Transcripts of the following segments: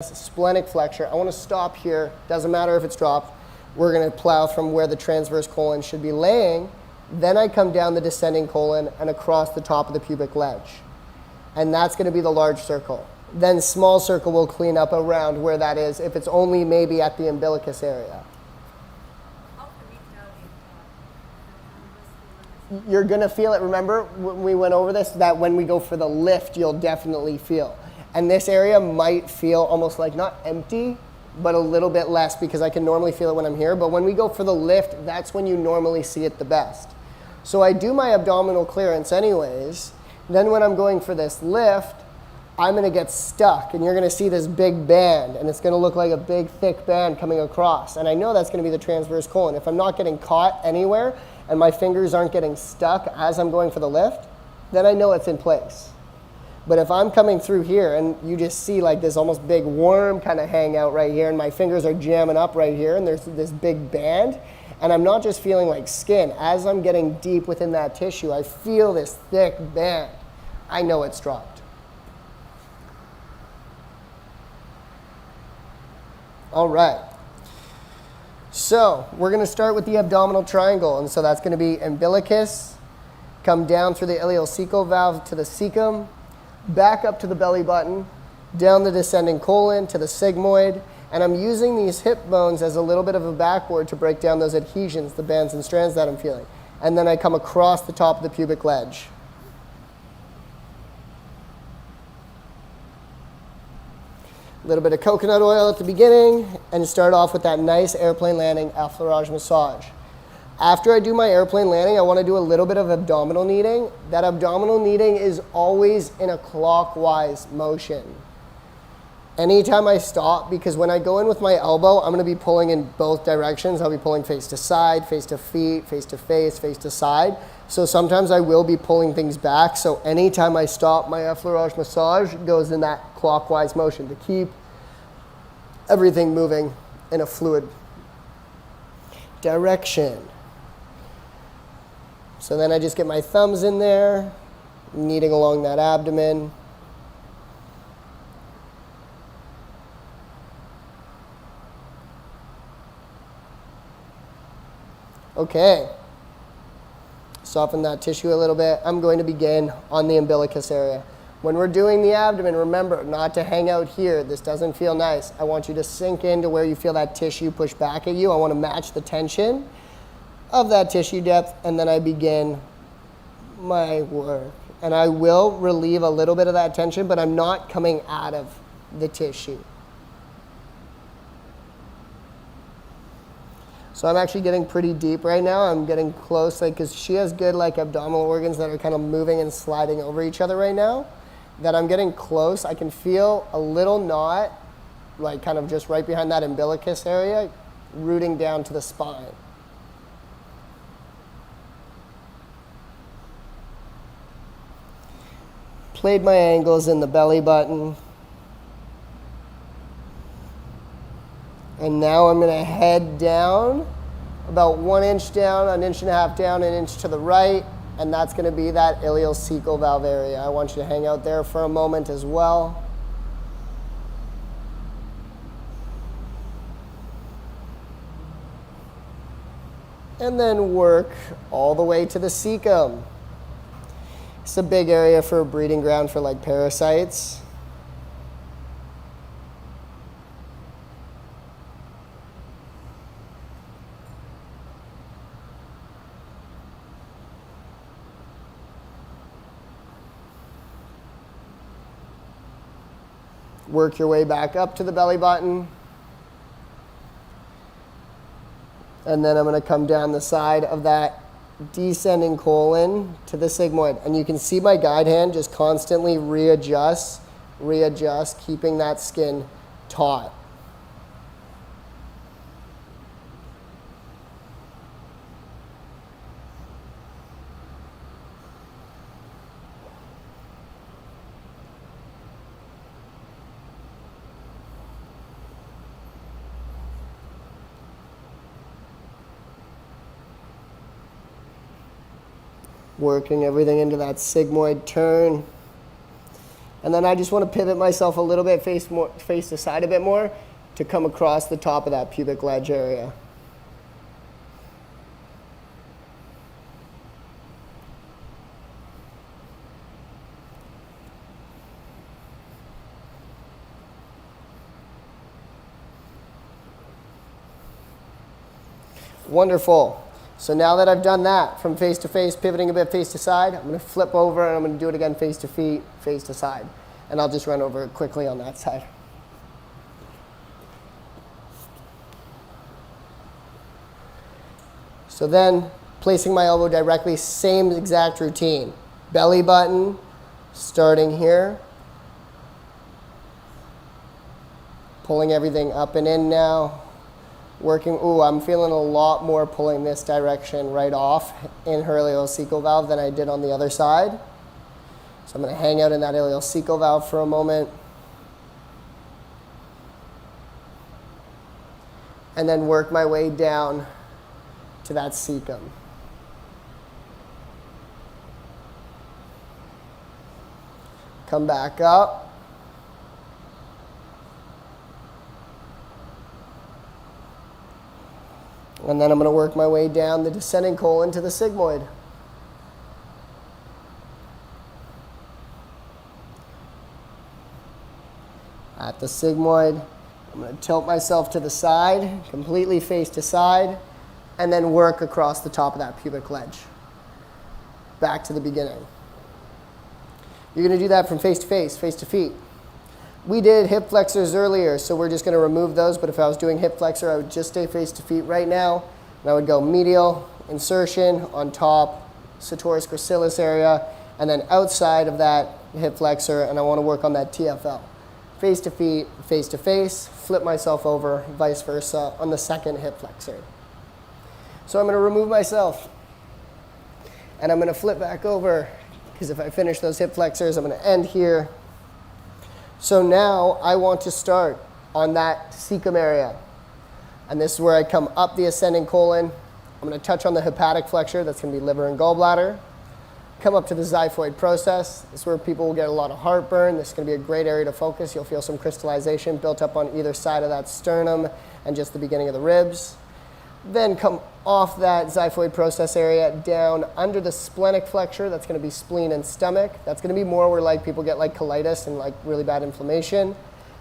Splenic flexor. I want to stop here. Doesn't matter if it's dropped. We're going to plow from where the transverse colon should be laying. Then I come down the descending colon and across the top of the pubic ledge. And that's going to be the large circle. Then small circle will clean up around where that is if it's only maybe at the umbilicus area. You're going to feel it. Remember when we went over this, that when we go for the lift, you'll definitely feel. And this area might feel almost like not empty, but a little bit less because I can normally feel it when I'm here. But when we go for the lift, that's when you normally see it the best. So I do my abdominal clearance anyways. Then when I'm going for this lift, I'm going to get stuck. And you're going to see this big band. And it's going to look like a big, thick band coming across. And I know that's going to be the transverse colon. If I'm not getting caught anywhere and my fingers aren't getting stuck as I'm going for the lift, then I know it's in place. But if I'm coming through here and you just see like this almost big worm kind of hang out right here and my fingers are jamming up right here and there's this big band and I'm not just feeling like skin. As I'm getting deep within that tissue, I feel this thick band. I know it's dropped. All right. So we're going to start with the abdominal triangle. And so that's going to be umbilicus, come down through the ileocecal valve to the cecum, back up to the belly button, down the descending colon to the sigmoid, and I'm using these hip bones as a little bit of a backboard to break down those adhesions, the bands and strands that I'm feeling. And then I come across the top of the pubic ledge. A little bit of coconut oil at the beginning, and start off with that nice airplane landing effleurage massage. After I do my airplane landing, I want to do a little bit of abdominal kneading. That abdominal kneading is always in a clockwise motion. Anytime I stop, because when I go in with my elbow, I'm going to be pulling in both directions. I'll be pulling face to side, face to feet, face to face, face to side. So sometimes I will be pulling things back. So anytime I stop, my effleurage massage goes in that clockwise motion to keep everything moving in a fluid direction. So then I just get my thumbs in there, kneading along that abdomen. Okay. Soften that tissue a little bit. I'm going to begin on the umbilicus area. When we're doing the abdomen, remember not to hang out here. This doesn't feel nice. I want you to sink into where you feel that tissue push back at you. I want to match the tension of that tissue depth, and then I begin my work. And I will relieve a little bit of that tension, but I'm not coming out of the tissue. So I'm actually getting pretty deep right now. I'm getting close, like, because she has good like abdominal organs that are kind of moving and sliding over each other right now, that I'm getting close. I can feel a little knot, like kind of just right behind that umbilicus area, rooting down to the spine. Played my angles in the belly button. And now I'm going to head down, about 1 inch down, 1.5 inches down, 1 inch to the right, and that's going to be that ileocecal valve area. I want you to hang out there for a moment as well. And then work all the way to the cecum. It's a big area for a breeding ground for like parasites. Work your way back up to the belly button. And then I'm going to come down the side of that descending colon to the sigmoid. And you can see my guide hand just constantly readjust, keeping that skin taut. Working everything into that sigmoid turn. And then I just want to pivot myself a little bit, face to side a bit more, to come across the top of that pubic ledge area. Wonderful. So now that I've done that, from face to face, pivoting a bit face to side, I'm going to flip over and I'm going to do it again face to feet, face to side. And I'll just run over it quickly on that side. So then, placing my elbow directly, same exact routine. Belly button, starting here. Pulling everything up and in now. Working, ooh, I'm feeling a lot more pulling this direction right off in her ileocecal valve than I did on the other side. So I'm going to hang out in that ileocecal valve for a moment. And then work my way down to that cecum. Come back up. And then I'm going to work my way down the descending colon to the sigmoid. At the sigmoid, I'm going to tilt myself to the side, completely face to side, and then work across the top of that pubic ledge. Back to the beginning. You're going to do that from face to feet. We did hip flexors earlier, so we're just going to remove those, but if I was doing hip flexor, I would just stay face to feet right now, and I would go medial, insertion, on top, sartorius gracilis area, and then outside of that hip flexor, and I want to work on that TFL. Face to feet, face to face, flip myself over, vice versa, on the second hip flexor. So I'm going to remove myself, and I'm going to flip back over, because if I finish those hip flexors, I'm going to end here. So now I want to start on that cecum area. And this is where I come up the ascending colon. I'm going to touch on the hepatic flexure. That's going to be liver and gallbladder. Come up to the xiphoid process. This is where people will get a lot of heartburn. This is going to be a great area to focus. You'll feel some crystallization built up on either side of that sternum and just the beginning of the ribs. Then come off that xiphoid process area down under the splenic flexure. That's going to be spleen and stomach. That's going to be more where like people get like colitis and like really bad inflammation.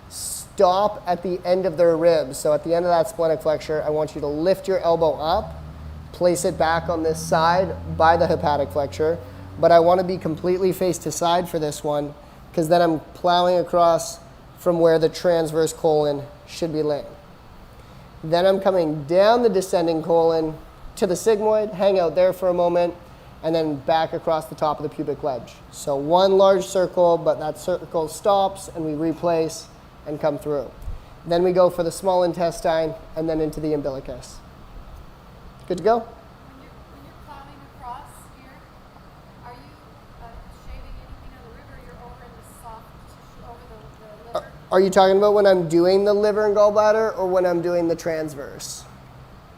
Stop at the end of their ribs. So at the end of that splenic flexure, I want you to lift your elbow up, place it back on this side by the hepatic flexure. But I want to be completely face to side for this one, because then I'm plowing across from where the transverse colon should be laying. Then I'm coming down the descending colon to the sigmoid, hang out there for a moment, and then back across the top of the pubic ledge. So one large circle, but that circle stops, and we replace and come through. Then we go for the small intestine, and then into the umbilicus. Good to go? When you're plowing across here, are you shaving anything on the river? You're over in the soft tissue, over the liver? Are you talking about when I'm doing the liver and gallbladder, or when I'm doing the transverse?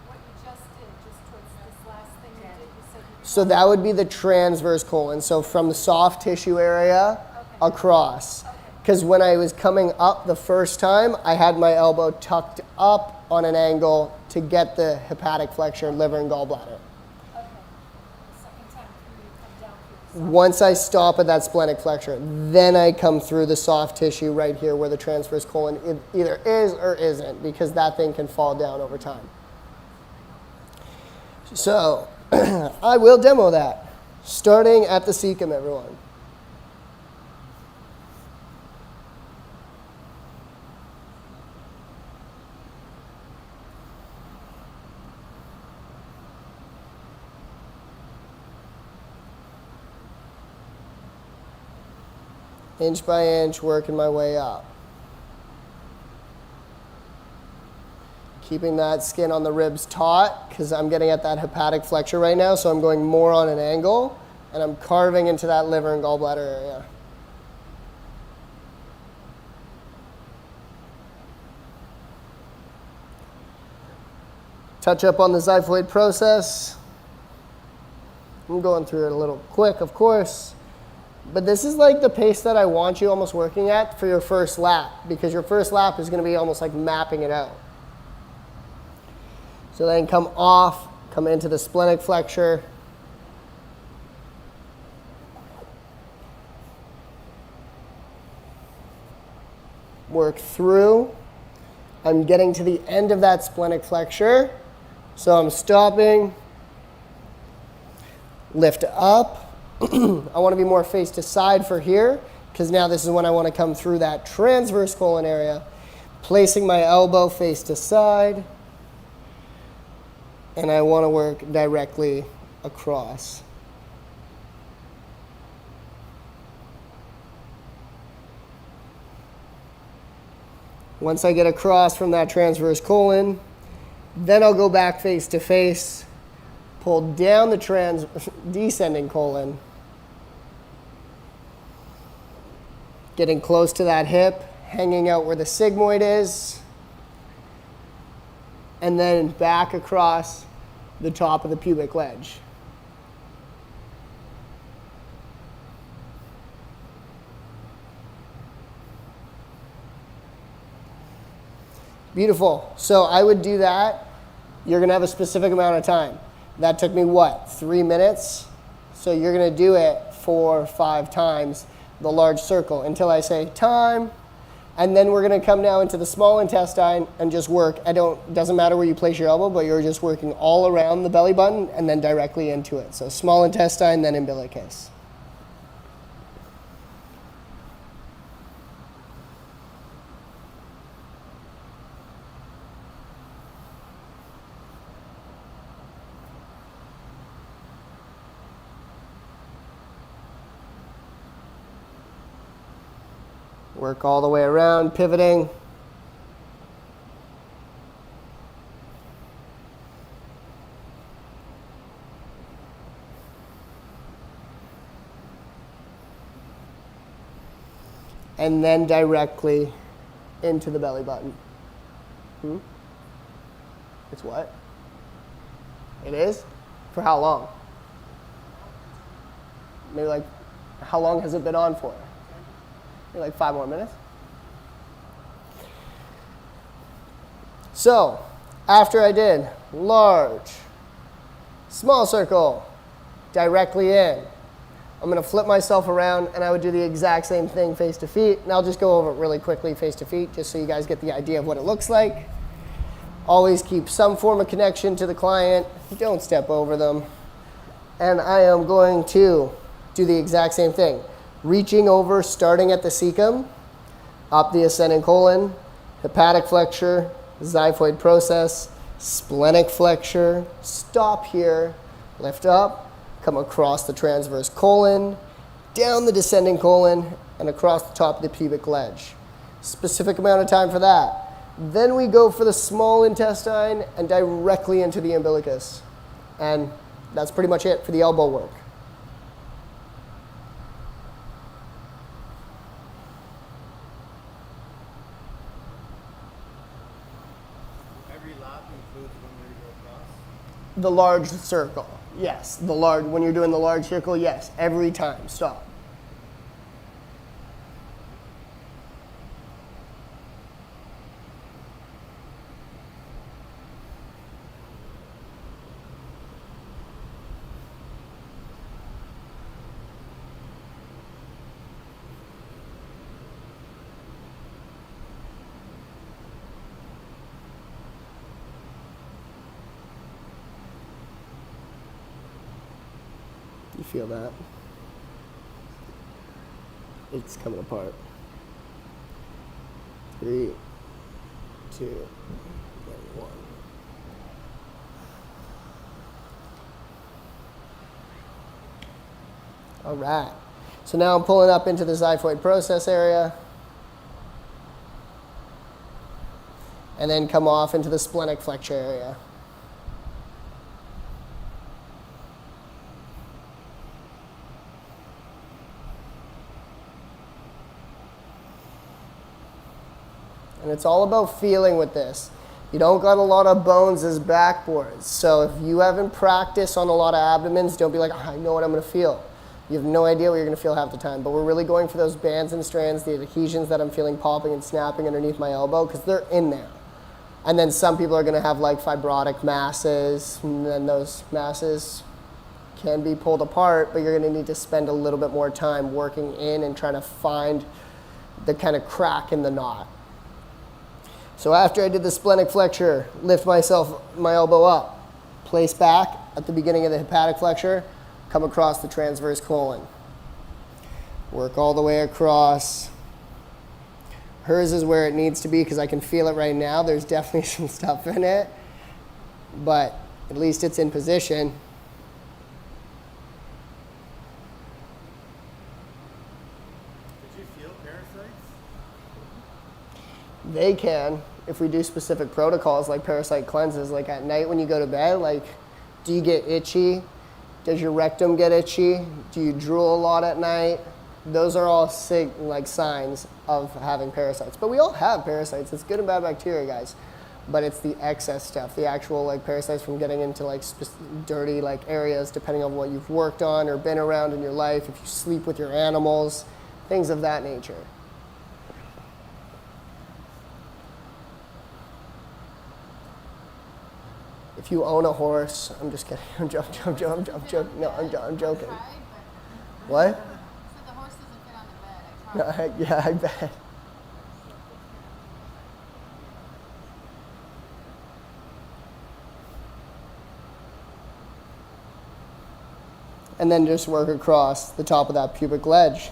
What you just did, just towards this last thing you did, you said you So that would be the transverse colon. So from the soft tissue area across. Because when I was coming up the first time, I had my elbow tucked up on an angle to get the hepatic flexure, liver, and gallbladder. Okay. The second time through, you come down through the Once I stop at that splenic flexure, then I come through the soft tissue right here where the transverse colon either is or isn't, because that thing can fall down over time. So I will demo that, starting at the cecum, everyone. Inch by inch, working my way up. Keeping that skin on the ribs taut, because I'm getting at that hepatic flexure right now, so I'm going more on an angle, and I'm carving into that liver and gallbladder area. Touch up on the xiphoid process. I'm going through it a little quick, of course. But this is like the pace that I want you almost working at for your first lap, because your first lap is going to be almost like mapping it out. So then come off, come into the splenic flexure. Work through. I'm getting to the end of that splenic flexure. So I'm stopping. Lift up. I want to be more face to side for here, because now this is when I want to come through that transverse colon area. Placing my elbow face to side. And I want to work directly across. Once I get across from that transverse colon, then I'll go back face to face, pull down the descending colon, getting close to that hip, hanging out where the sigmoid is, and then back across the top of the pubic ledge. Beautiful. So I would do that. You're going to have a specific amount of time. That took me, what, 3 minutes? So you're going to do it 4 or 5 times, the large circle, until I say time. And then we're going to come now into the small intestine and just work. Doesn't matter where you place your elbow, but you're just working all around the belly button and then directly into it. So small intestine, then umbilicus. Work all the way around, pivoting. And then directly into the belly button. It's what? It is? For how long? Maybe like, how long has it been on for? Maybe like 5 more minutes. So, after I did large, small circle, directly in, I'm going to flip myself around and I would do the exact same thing face to feet. And I'll just go over it really quickly face to feet just so you guys get the idea of what it looks like. Always keep some form of connection to the client. Don't step over them. And I am going to do the exact same thing. Reaching over, starting at the cecum, up the ascending colon, hepatic flexure, xiphoid process, splenic flexure, stop here, lift up, come across the transverse colon, down the descending colon, and across the top of the pubic ledge. Specific amount of time for that. Then we go for the small intestine and directly into the umbilicus. And that's pretty much it for the elbow work. The large circle, yes. When you're doing the large circle, yes. Every time, stop. You feel that? It's coming apart. 3, 2, 1. All right. So now I'm pulling up into the xiphoid process area. And then come off into the splenic flexure area. And it's all about feeling with this. You don't got a lot of bones as backboards. So if you haven't practiced on a lot of abdomens, don't be like, oh, I know what I'm going to feel. You have no idea what you're going to feel half the time, but we're really going for those bands and strands, the adhesions that I'm feeling popping and snapping underneath my elbow, because they're in there. And then some people are going to have like fibrotic masses, and then those masses can be pulled apart, but you're going to need to spend a little bit more time working in and trying to find the kind of crack in the knot. So after I did the splenic flexure, lift my elbow up, place back at the beginning of the hepatic flexure, come across the transverse colon. Work all the way across. Hers is where it needs to be because I can feel it right now. There's definitely some stuff in it, but at least it's in position. Did you feel parasites? They can, if we do specific protocols like parasite cleanses, like at night when you go to bed, like, do you get itchy? Does your rectum get itchy? Do you drool a lot at night? Those are all signs of having parasites. But we all have parasites. It's good and bad bacteria, guys. But it's the excess stuff, the actual like parasites from getting into like dirty like areas, depending on what you've worked on or been around in your life, if you sleep with your animals, things of that nature. If you own a horse, I'm just kidding. I'm joking. No, I'm joking. What? So the horse doesn't fit on the bed. I tried. Yeah, I bet. And then just work across the top of that pubic ledge.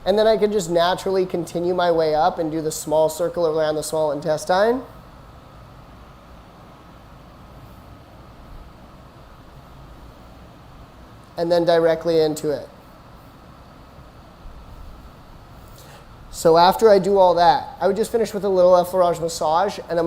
And then I can just naturally continue my way up and do the small circle around the small intestine. And then directly into it. So after I do all that, I would just finish with a little effleurage massage, and I'm going to